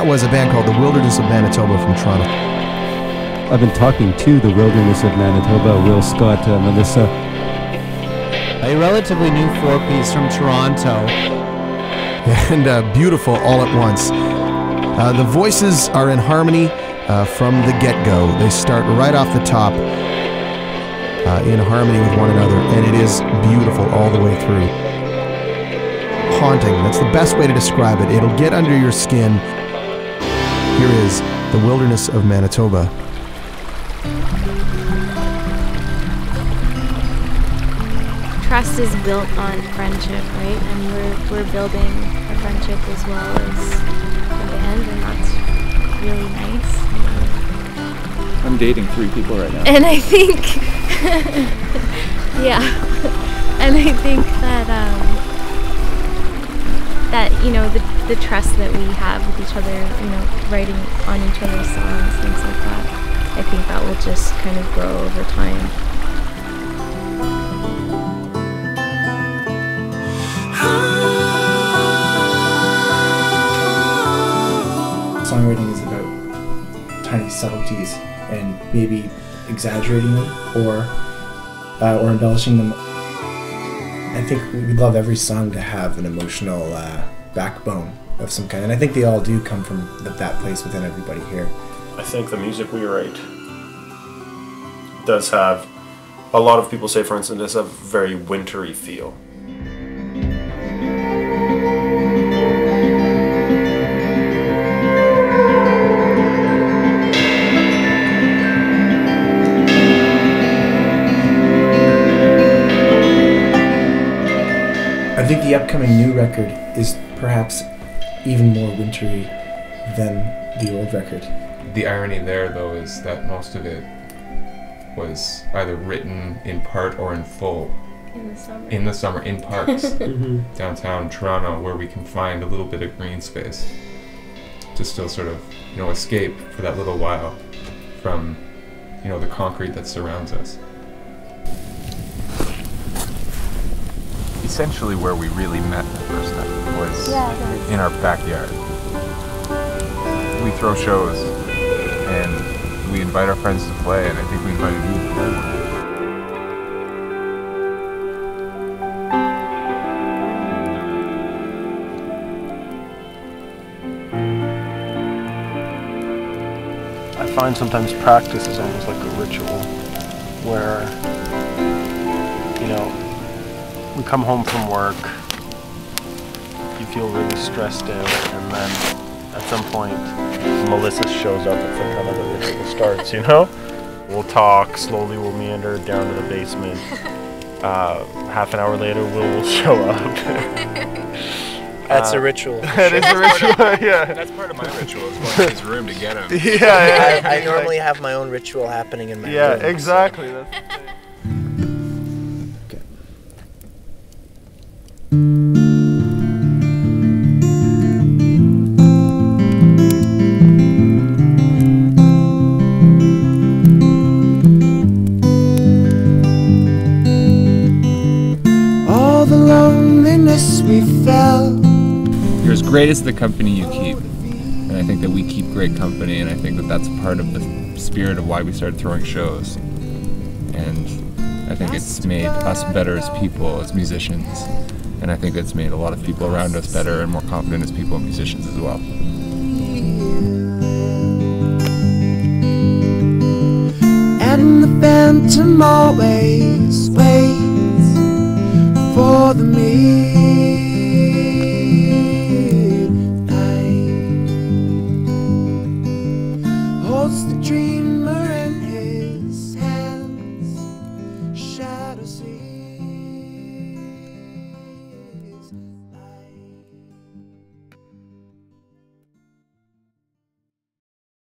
That was a band called the Wilderness of Manitoba from Toronto. I've been talking to the Wilderness of Manitoba, Will, Scott, Melissa. A relatively new four-piece from Toronto. And beautiful all at once. The voices are in harmony from the get-go. They start right off the top in harmony with one another, and it is beautiful all the way through. Haunting, that's the best way to describe it. It'll get under your skin. Here is the Wilderness of Manitoba. Trust is built on friendship, right? And we're building a friendship as well as a band, and that's really nice. I'm dating 3 people right now. And I think, yeah, and I think that that the trust that we have with each other, writing on each other's songs, things like that. I think that will just kind of grow over time. Songwriting is about tiny subtleties and maybe exaggerating them or embellishing them. I think we'd love every song to have an emotional backbone of some kind, and I think they all do come from that place within everybody here. I think the music we write does have, a lot of people say, for instance, does have a very wintry feel. I think the upcoming new record is perhaps even more wintry than the old record. The irony there, though, is that most of it was either written in part or in full in the summer in parks downtown Toronto, where we can find a little bit of green space to still sort of escape for that little while from the concrete that surrounds us. Essentially where we really met the first time was in our backyard. We throw shows and we invite our friends to play, and I think we invited you to play one. I find sometimes practice is almost like a ritual where, we come home from work, you feel really stressed out, and then at some point Melissa shows up. It's like kind of the ritual starts, We'll talk, slowly we'll meander down to the basement. Half an hour later Will show up. That's a ritual. That is a ritual, yeah. That's part of my ritual, is going to his room to get him. I normally have my own ritual happening in my room. Yeah, exactly. So. All the loneliness we felt. You're as great as the company you keep, and I think that we keep great company, and I think that that's part of the spirit of why we started throwing shows. And I think it's made us better as people, as musicians, and I think it's made a lot of people around us better and more confident as people and musicians as well. And the phantom always waits.